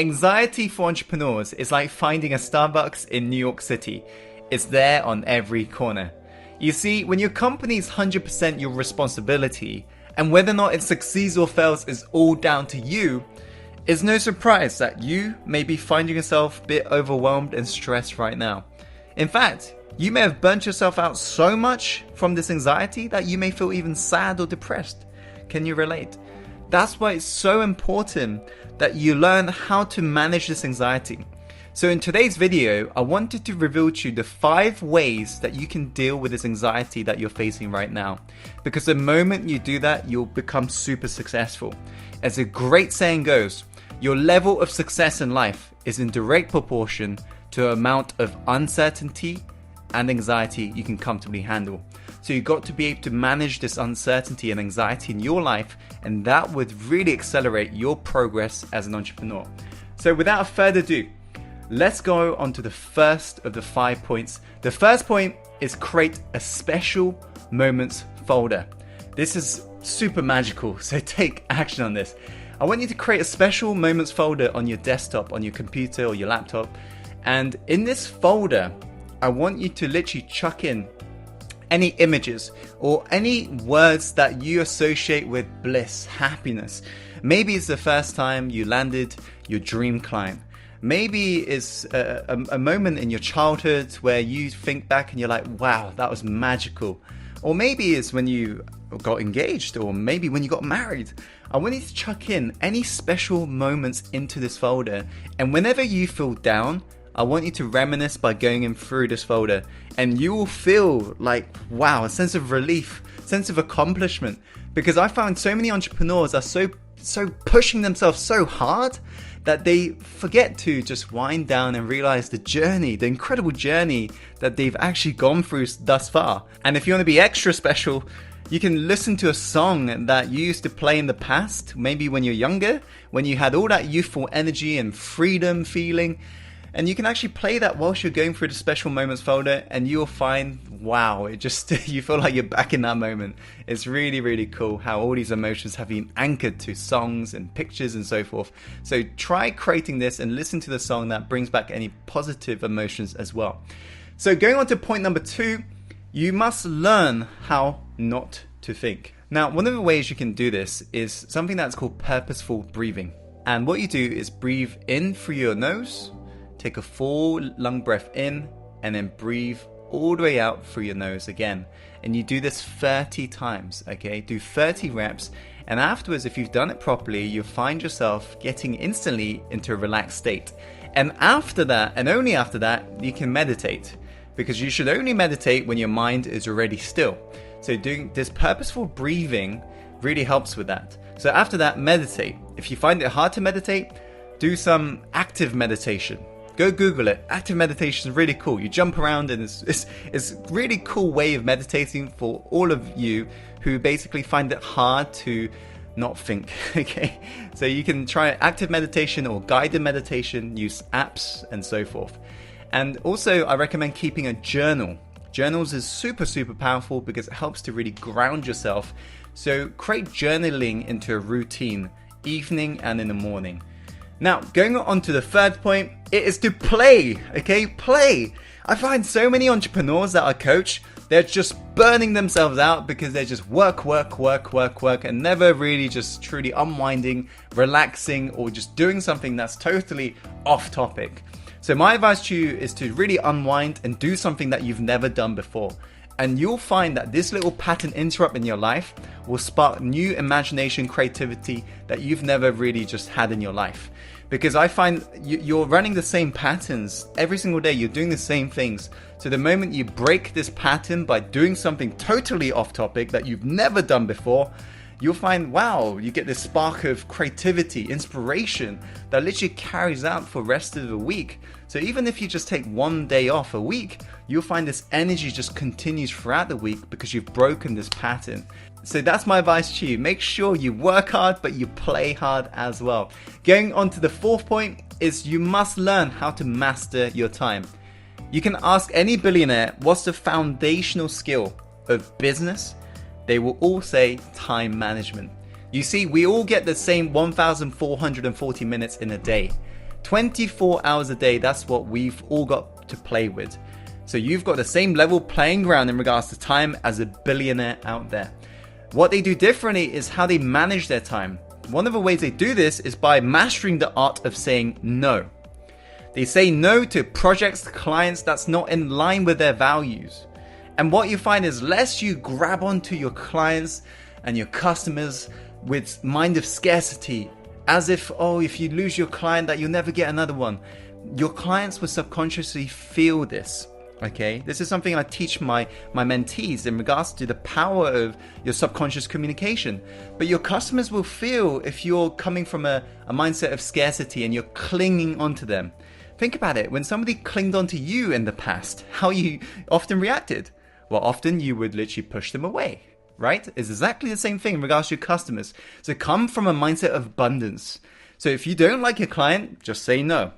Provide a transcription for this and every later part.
Anxiety for entrepreneurs is like finding a Starbucks in New York City. It's there on every corner. You see, when your company is 100% your responsibility, and whether or not it succeeds or fails is all down to you, it's no surprise that you may be finding yourself a bit overwhelmed and stressed right now. In fact, you may have burnt yourself out so much from this anxiety that you may feel even sad or depressed. Can you relate? That's why it's so important that you learn how to manage this anxiety. So in today's video, I wanted to reveal to you the 5 ways that you can deal with this anxiety that you're facing right now. Because the moment you do that, you'll become super successful. As a great saying goes, your level of success in life is in direct proportion to the amount of uncertainty and anxiety you can comfortably handle. So you've got to be able to manage this uncertainty and anxiety in your life, and that would really accelerate your progress as an entrepreneur. So without further ado, let's go on to the first of the 5 points. The first point is create a special moments folder. This is super magical, so take action on this. I want you to create a special moments folder on your desktop, on your computer or your laptop. And in this folder, I want you to literally chuck in any images or any words that you associate with bliss, happiness. Maybe it's the first time you landed your dream client. Maybe it's a moment in your childhood where you think back and you're like, wow, that was magical. Or maybe it's when you got engaged, or maybe when you got married. I want you to chuck in any special moments into this folder. And whenever you feel down, I want you to reminisce by going in through this folder, and you will feel like, wow, a sense of relief, sense of accomplishment. Because I found so many entrepreneurs are so pushing themselves so hard that they forget to just wind down and realize the journey, the incredible journey that they've actually gone through thus far. And if you want to be extra special, you can listen to a song that you used to play in the past, maybe when you're younger, when you had all that youthful energy and freedom feeling. And you can actually play that whilst you're going through the special moments folder, and you'll find, wow, it just, you feel like you're back in that moment. It's really, really cool how all these emotions have been anchored to songs and pictures and so forth. So try creating this and listen to the song that brings back any positive emotions as well. So going on to point number 2, you must learn how not to think. Now, one of the ways you can do this is something that's called purposeful breathing. And what you do is breathe in through your nose, take a full lung breath in, and then breathe all the way out through your nose again. And you do this 30 times, okay? Do 30 reps. And afterwards, if you've done it properly, you'll find yourself getting instantly into a relaxed state. And after that, and only after that, you can meditate. Because you should only meditate when your mind is already still. So doing this purposeful breathing really helps with that. So after that, meditate. If you find it hard to meditate, do some active meditation. Go Google it. Active meditation is really cool. You jump around, and it's a really cool way of meditating for all of you who basically find it hard to not think. Okay, so you can try active meditation or guided meditation, use apps and so forth. And also I recommend keeping a journal. Journals is super powerful because it helps to really ground yourself. So create journaling into a routine, evening and in the morning. Now, going on to the third point, it is to play, okay? Play. I find so many entrepreneurs that I coach, they're just burning themselves out because they just work, and never really just truly unwinding, relaxing, or just doing something that's totally off topic. So my advice to you is to really unwind and do something that you've never done before. And you'll find that this little pattern interrupt in your life will spark new imagination, creativity that you've never really just had in your life. Because I find you're running the same patterns every single day. You're doing the same things. So the moment you break this pattern by doing something totally off topic that you've never done before, you'll find, wow, you get this spark of creativity, inspiration that literally carries out for the rest of the week. So even if you just take one day off a week, you'll find this energy just continues throughout the week because you've broken this pattern. So that's my advice to you. Make sure you work hard, but you play hard as well. Going on to the fourth point is you must learn how to master your time. You can ask any billionaire what's the foundational skill of business. They will all say time management. You see, we all get the same 1,440 minutes in a day. 24 hours a day, that's what we've all got to play with. So you've got the same level playing ground in regards to time as a billionaire out there. What they do differently is how they manage their time. One of the ways they do this is by mastering the art of saying no. They say no to projects, clients that's not in line with their values. And what you find is less you grab onto your clients and your customers with mind of scarcity, as if, oh, if you lose your client that you'll never get another one. Your clients will subconsciously feel this. Okay, this is something I teach my mentees in regards to the power of your subconscious communication. But your customers will feel if you're coming from a mindset of scarcity and you're clinging onto them. Think about it. When somebody clinged onto you in the past, how you often reacted? Well, often you would literally push them away, right? It's exactly the same thing in regards to your customers. So come from a mindset of abundance. So if you don't like your client, just say no.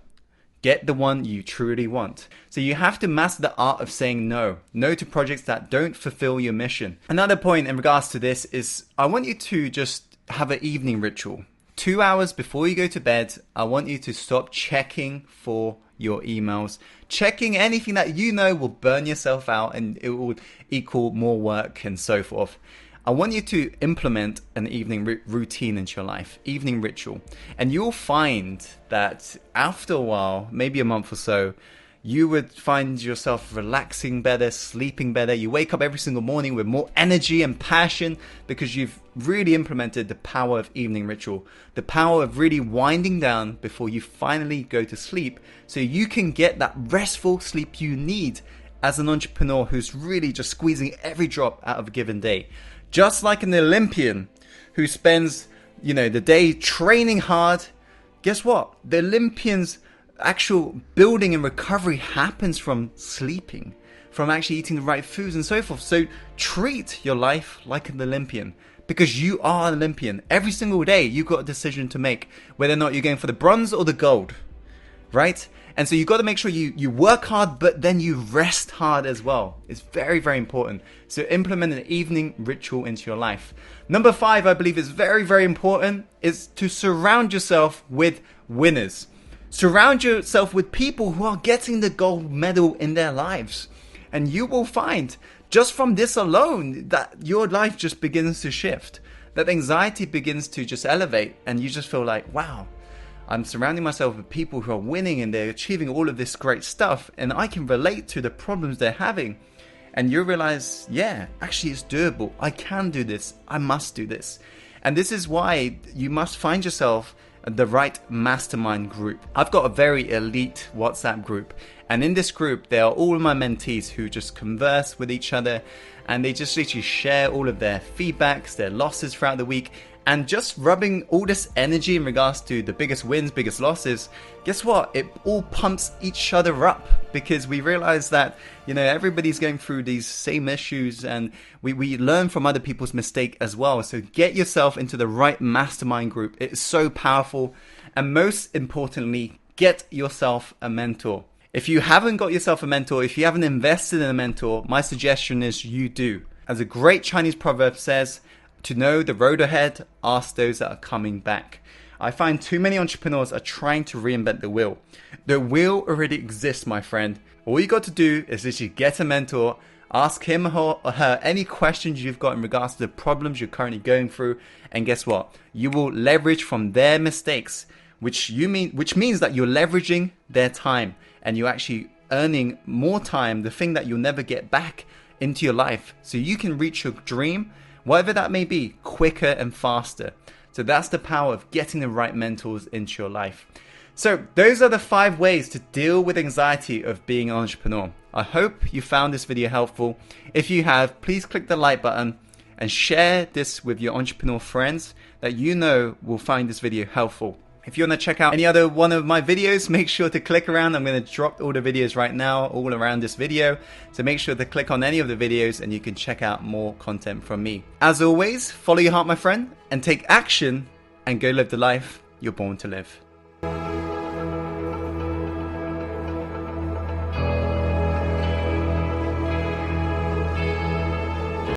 Get the one you truly want. So you have to master the art of saying no. No to projects that don't fulfill your mission. Another point in regards to this is I want you to just have an evening ritual. 2 hours before you go to bed, I want you to stop checking for your emails. Checking anything that you know will burn yourself out and it will equal more work and so forth. I want you to implement an evening routine into your life, evening ritual. And you'll find that after a while, maybe a month or so, you would find yourself relaxing better, sleeping better. You wake up every single morning with more energy and passion because you've really implemented the power of evening ritual, the power of really winding down before you finally go to sleep so you can get that restful sleep you need as an entrepreneur who's really just squeezing every drop out of a given day. Just like an Olympian who spends, the day training hard, guess what? The Olympian's actual building and recovery happens from sleeping, from actually eating the right foods and so forth. So treat your life like an Olympian because you are an Olympian. Every single day you've got a decision to make whether or not you're going for the bronze or the gold, right? And so you've got to make sure you work hard, but then you rest hard as well. It's very, very important. So implement an evening ritual into your life. Number 5, I believe is very, very important, is to surround yourself with winners. Surround yourself with people who are getting the gold medal in their lives. And you will find just from this alone that your life just begins to shift. That anxiety begins to just elevate and you just feel like, wow, I'm surrounding myself with people who are winning and they're achieving all of this great stuff and I can relate to the problems they're having. And you realize, yeah, actually it's doable. I can do this. I must do this. And this is why you must find yourself the right mastermind group. I've got a very elite WhatsApp group. And in this group, there are all of my mentees who just converse with each other and they just literally share all of their feedbacks, their losses throughout the week. And just rubbing all this energy in regards to the biggest wins, biggest losses, guess what? It all pumps each other up because we realize that, everybody's going through these same issues and we learn from other people's mistake as well. So get yourself into the right mastermind group. It is so powerful. And most importantly, get yourself a mentor. If you haven't got yourself a mentor, if you haven't invested in a mentor, my suggestion is you do. As a great Chinese proverb says, to know the road ahead, ask those that are coming back. I find too many entrepreneurs are trying to reinvent the wheel. The wheel already exists, my friend. All you got to do is literally get a mentor, ask him or her any questions you've got in regards to the problems you're currently going through, and guess what? You will leverage from their mistakes, which means that you're leveraging their time and you're actually earning more time, the thing that you'll never get back into your life, so you can reach your dream, whatever that may be, quicker and faster. So that's the power of getting the right mentors into your life. So those are the 5 ways to deal with anxiety of being an entrepreneur. I hope you found this video helpful. If you have, please click the like button and share this with your entrepreneur friends that you know will find this video helpful. If you want to check out any other one of my videos, make sure to click around. I'm going to drop all the videos right now all around this video. So make sure to click on any of the videos and you can check out more content from me. As always, follow your heart, my friend, and take action and go live the life you're born to live.